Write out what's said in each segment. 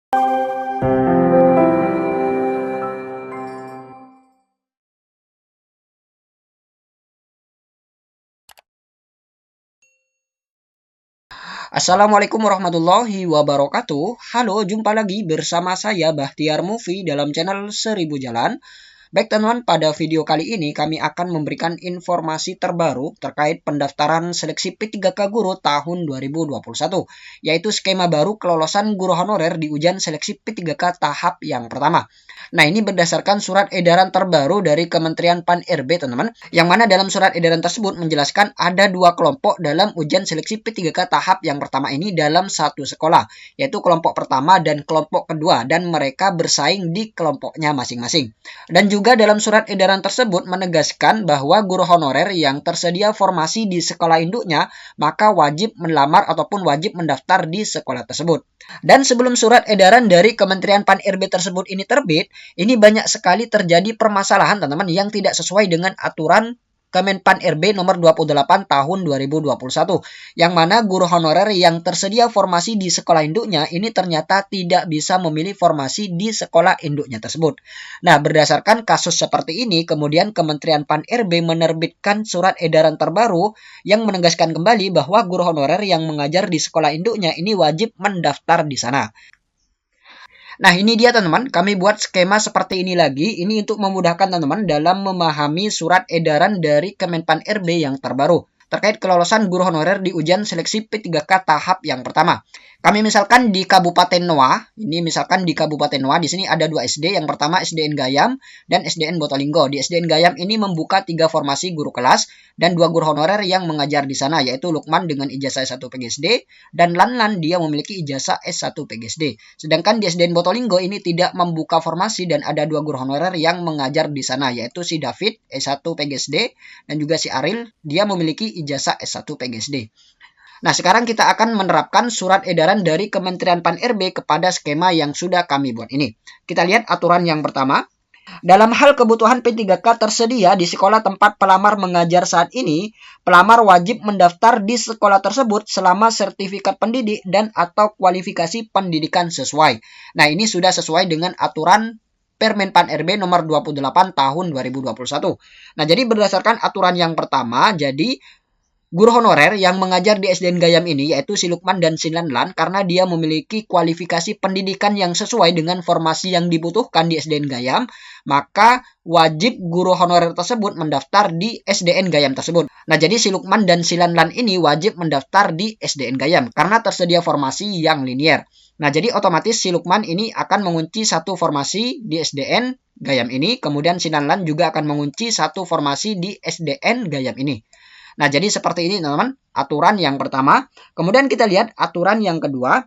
Assalamualaikum warahmatullahi wabarakatuh. Halo, jumpa lagi bersama saya Bahtiar Movie dalam channel 1000 Jalan. Baik teman-teman, pada video kali ini kami akan memberikan informasi terbaru terkait pendaftaran seleksi P3K Guru tahun 2021, yaitu skema baru kelolosan guru honorer di ujian seleksi P3K tahap yang pertama. Nah, ini berdasarkan surat edaran terbaru dari Kementerian Pan-RB, teman-teman, yang mana dalam surat edaran tersebut menjelaskan ada dua kelompok dalam ujian seleksi P3K tahap yang pertama ini dalam satu sekolah, yaitu kelompok pertama dan kelompok kedua, dan mereka bersaing di kelompoknya masing-masing. Dan juga dalam surat edaran tersebut menegaskan bahwa guru honorer yang tersedia formasi di sekolah induknya, maka wajib melamar ataupun wajib mendaftar di sekolah tersebut. Dan sebelum surat edaran dari Kementerian Pan-RB tersebut ini terbit, ini banyak sekali terjadi permasalahan teman-teman yang tidak sesuai dengan aturan Kemenpan RB nomor 28 tahun 2021, yang mana guru honorer yang tersedia formasi di sekolah induknya ini ternyata tidak bisa memilih formasi di sekolah induknya tersebut. Nah, berdasarkan kasus seperti ini, kemudian Kementerian Pan RB menerbitkan surat edaran terbaru yang menegaskan kembali bahwa guru honorer yang mengajar di sekolah induknya ini wajib mendaftar di sana. Nah, ini dia teman-teman, kami buat skema seperti ini lagi. Ini untuk memudahkan teman-teman dalam memahami surat edaran dari Kemenpan RB yang terbaru terkait kelolosan guru honorer di ujian seleksi P3K tahap yang pertama. Kami misalkan di Kabupaten Noah, ini misalkan di Kabupaten Noah, di sini ada dua SD, yang pertama SDN Gayam dan SDN Botolinggo. Di SDN Gayam ini membuka 3 formasi guru kelas dan 2 guru honorer yang mengajar di sana, yaitu Lukman dengan ijazah S1 PGSD dan Lanlan dia memiliki ijazah S1 PGSD. Sedangkan di SDN Botolinggo ini tidak membuka formasi dan ada 2 guru honorer yang mengajar di sana, yaitu si David S1 PGSD dan juga si Aril, dia memiliki ijazah S1 PGSD. Nah, sekarang kita akan menerapkan surat edaran dari Kementerian Pan-RB kepada skema yang sudah kami buat ini. Kita lihat aturan yang pertama. Dalam hal kebutuhan P3K tersedia di sekolah tempat pelamar mengajar saat ini, pelamar wajib mendaftar di sekolah tersebut selama sertifikat pendidik dan atau kualifikasi pendidikan sesuai. Nah, ini sudah sesuai dengan aturan Permen Pan-RB nomor 28 tahun 2021. Nah, jadi berdasarkan aturan yang pertama, jadi guru honorer yang mengajar di SDN Gayam ini, yaitu si Lukman dan si Lanlan, karena dia memiliki kualifikasi pendidikan yang sesuai dengan formasi yang dibutuhkan di SDN Gayam, maka wajib guru honorer tersebut mendaftar di SDN Gayam tersebut. Nah, jadi si Lukman dan si Lanlan ini wajib mendaftar di SDN Gayam karena tersedia formasi yang linier. Nah, jadi otomatis si Lukman ini akan mengunci satu formasi di SDN Gayam ini, kemudian si Lanlan juga akan mengunci satu formasi di SDN Gayam ini. Nah, jadi seperti ini teman-teman, aturan yang pertama. Kemudian kita lihat aturan yang kedua.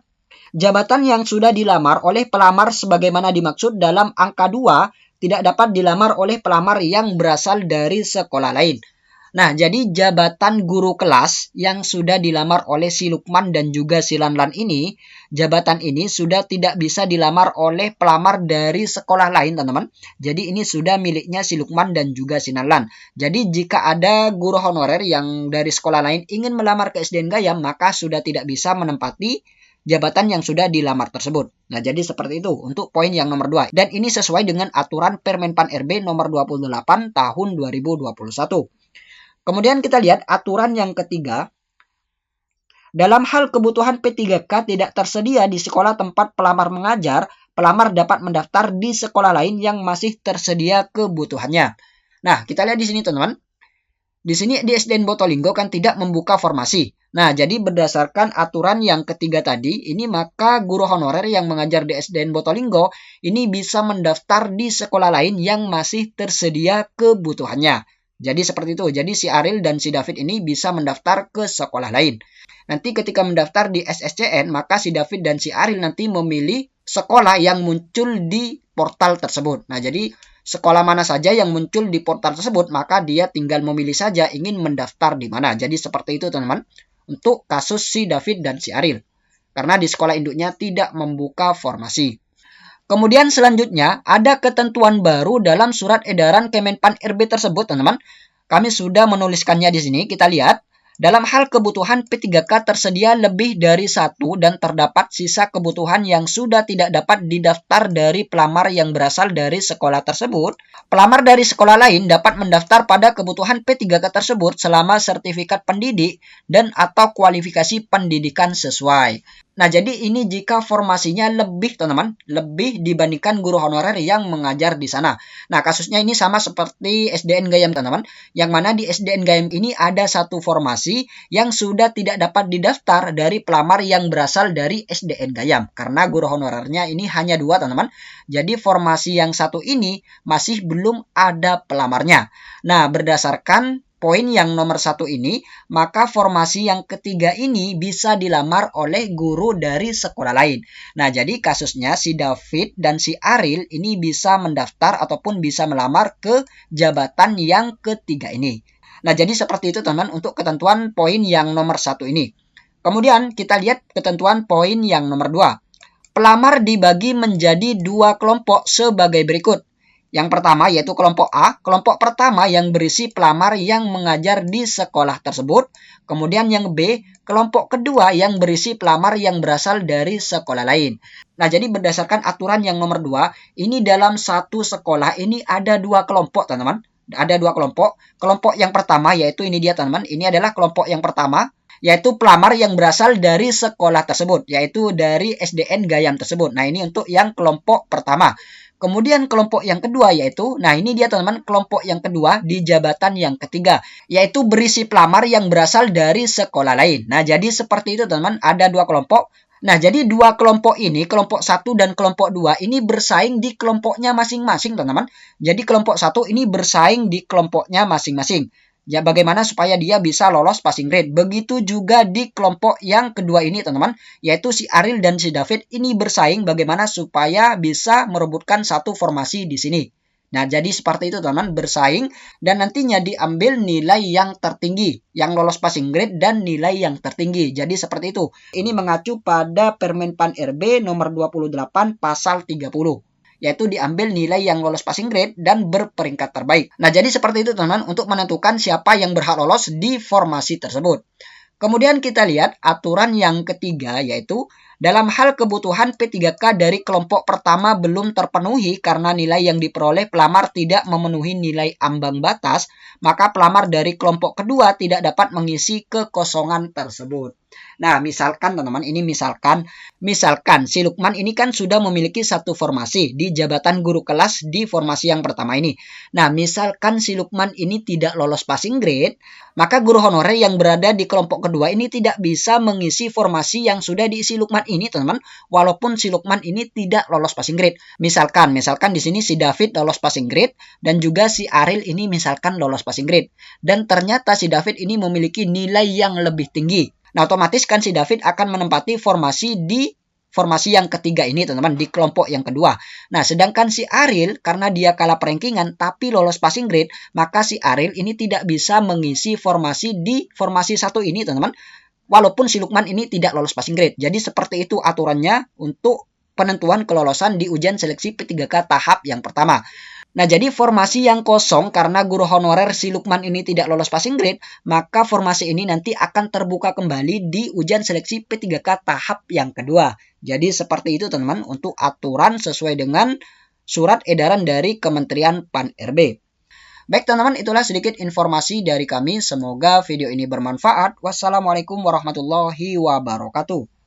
Jabatan yang sudah dilamar oleh pelamar sebagaimana dimaksud dalam angka 2 tidak dapat dilamar oleh pelamar yang berasal dari sekolah lain. Nah, jadi jabatan guru kelas yang sudah dilamar oleh si Lukman dan juga si Lanlan ini, jabatan ini sudah tidak bisa dilamar oleh pelamar dari sekolah lain, teman-teman. Jadi ini sudah miliknya si Lukman dan juga si Lanlan. Jadi jika ada guru honorer yang dari sekolah lain ingin melamar ke SDN Gayam, maka sudah tidak bisa menempati jabatan yang sudah dilamar tersebut. Nah, jadi seperti itu untuk poin yang nomor 2. Dan ini sesuai dengan aturan Permen Pan-RB nomor 28 tahun 2021. Kemudian kita lihat aturan yang ketiga. Dalam hal kebutuhan P3K tidak tersedia di sekolah tempat pelamar mengajar, pelamar dapat mendaftar di sekolah lain yang masih tersedia kebutuhannya. Nah, kita lihat di sini teman-teman. Di sini di SDN Botolinggo kan tidak membuka formasi. Nah, jadi berdasarkan aturan yang ketiga tadi, ini maka guru honorer yang mengajar di SDN Botolinggo ini bisa mendaftar di sekolah lain yang masih tersedia kebutuhannya. Jadi seperti itu. Jadi si Aril dan si David ini bisa mendaftar ke sekolah lain. Nanti ketika mendaftar di SSCN, maka si David dan si Aril nanti memilih sekolah yang muncul di portal tersebut. Nah, jadi sekolah mana saja yang muncul di portal tersebut, maka dia tinggal memilih saja ingin mendaftar di mana. Jadi seperti itu teman-teman untuk kasus si David dan si Aril. Karena di sekolah induknya tidak membuka formasi. Kemudian selanjutnya ada ketentuan baru dalam surat edaran Kemenpan RB tersebut, teman-teman. Kami sudah menuliskannya di sini. Kita lihat. Dalam hal kebutuhan P3K tersedia lebih dari satu dan terdapat sisa kebutuhan yang sudah tidak dapat didaftar dari pelamar yang berasal dari sekolah tersebut, pelamar dari sekolah lain dapat mendaftar pada kebutuhan P3K tersebut selama sertifikat pendidik dan atau kualifikasi pendidikan sesuai. Nah, jadi ini jika formasinya lebih, teman-teman, lebih dibandingkan guru honorer yang mengajar di sana. Nah, kasusnya ini sama seperti SDN Gayam, teman-teman, yang mana di SDN Gayam ini ada satu formasi yang sudah tidak dapat didaftar dari pelamar yang berasal dari SDN Gayam, karena guru honorernya ini hanya 2, teman-teman. Jadi formasi yang satu ini masih belum ada pelamarnya. Nah, berdasarkan poin yang nomor 1 ini, maka formasi yang ketiga ini bisa dilamar oleh guru dari sekolah lain. Nah, jadi kasusnya si David dan si Ariel ini bisa mendaftar ataupun bisa melamar ke jabatan yang ketiga ini. Nah, jadi seperti itu, teman-teman, untuk ketentuan poin yang nomor 1 ini. Kemudian kita lihat ketentuan poin yang nomor 2. Pelamar dibagi menjadi 2 kelompok sebagai berikut. Yang pertama yaitu kelompok A, kelompok pertama yang berisi pelamar yang mengajar di sekolah tersebut. Kemudian yang B, kelompok kedua yang berisi pelamar yang berasal dari sekolah lain. Nah, jadi berdasarkan aturan yang nomor 2, ini dalam satu sekolah ini ada 2 kelompok, teman-teman. Ada 2 kelompok. Kelompok yang pertama yaitu ini dia, teman-teman. Ini adalah kelompok yang pertama, yaitu pelamar yang berasal dari sekolah tersebut, yaitu dari SDN Gayam tersebut. Nah, ini untuk yang kelompok pertama. Kemudian kelompok yang kedua yaitu, nah ini dia, teman-teman, kelompok yang kedua di jabatan yang ketiga, yaitu berisi pelamar yang berasal dari sekolah lain. Nah, jadi seperti itu, teman-teman, ada 2 kelompok. Nah, jadi 2 kelompok ini, kelompok 1 dan kelompok 2 ini bersaing di kelompoknya masing-masing, teman-teman. Jadi kelompok 1 ini bersaing di kelompoknya masing-masing. Ya, bagaimana supaya dia bisa lolos passing grade. Begitu juga di kelompok yang kedua ini, teman-teman, yaitu si Ariel dan si David ini bersaing bagaimana supaya bisa merebutkan satu formasi di sini. Nah, jadi seperti itu, teman-teman, bersaing dan nantinya diambil nilai yang tertinggi, yang lolos passing grade dan nilai yang tertinggi. Jadi seperti itu. Ini mengacu pada Permen Pan RB nomor 28 pasal 30. Yaitu diambil nilai yang lolos passing grade dan berperingkat terbaik. Nah, jadi seperti itu, teman-teman, untuk menentukan siapa yang berhak lolos di formasi tersebut. Kemudian kita lihat aturan yang ketiga, yaitu dalam hal kebutuhan P3K dari kelompok pertama belum terpenuhi karena nilai yang diperoleh pelamar tidak memenuhi nilai ambang batas, maka pelamar dari kelompok kedua tidak dapat mengisi kekosongan tersebut. Nah, misalkan, teman-teman, ini misalkan si Lukman ini kan sudah memiliki satu formasi di jabatan guru kelas di formasi yang pertama ini. Nah, misalkan si Lukman ini tidak lolos passing grade, maka guru honorer yang berada di kelompok kedua ini tidak bisa mengisi formasi yang sudah diisi Lukman ini, teman-teman, walaupun si Lukman ini tidak lolos passing grade. Misalkan di sini si David lolos passing grade dan juga si Ariel ini misalkan lolos passing grade. Dan ternyata si David ini memiliki nilai yang lebih tinggi. Nah, otomatis kan si David akan menempati formasi di formasi yang ketiga ini, teman-teman, di kelompok yang kedua. Nah, sedangkan si Ariel, karena dia kalah perankingan tapi lolos passing grade, maka si Ariel ini tidak bisa mengisi formasi di formasi 1 ini, teman-teman, walaupun si Lukman ini tidak lolos passing grade. Jadi seperti itu aturannya untuk penentuan kelolosan di ujian seleksi P3K tahap yang pertama. Nah, jadi formasi yang kosong karena guru honorer si Lukman ini tidak lolos passing grade, maka formasi ini nanti akan terbuka kembali di ujian seleksi P3K tahap yang kedua. Jadi seperti itu, teman-teman, untuk aturan sesuai dengan surat edaran dari Kementerian Pan RB. Baik, teman-teman, itulah sedikit informasi dari kami. Semoga video ini bermanfaat. Wassalamualaikum warahmatullahi wabarakatuh.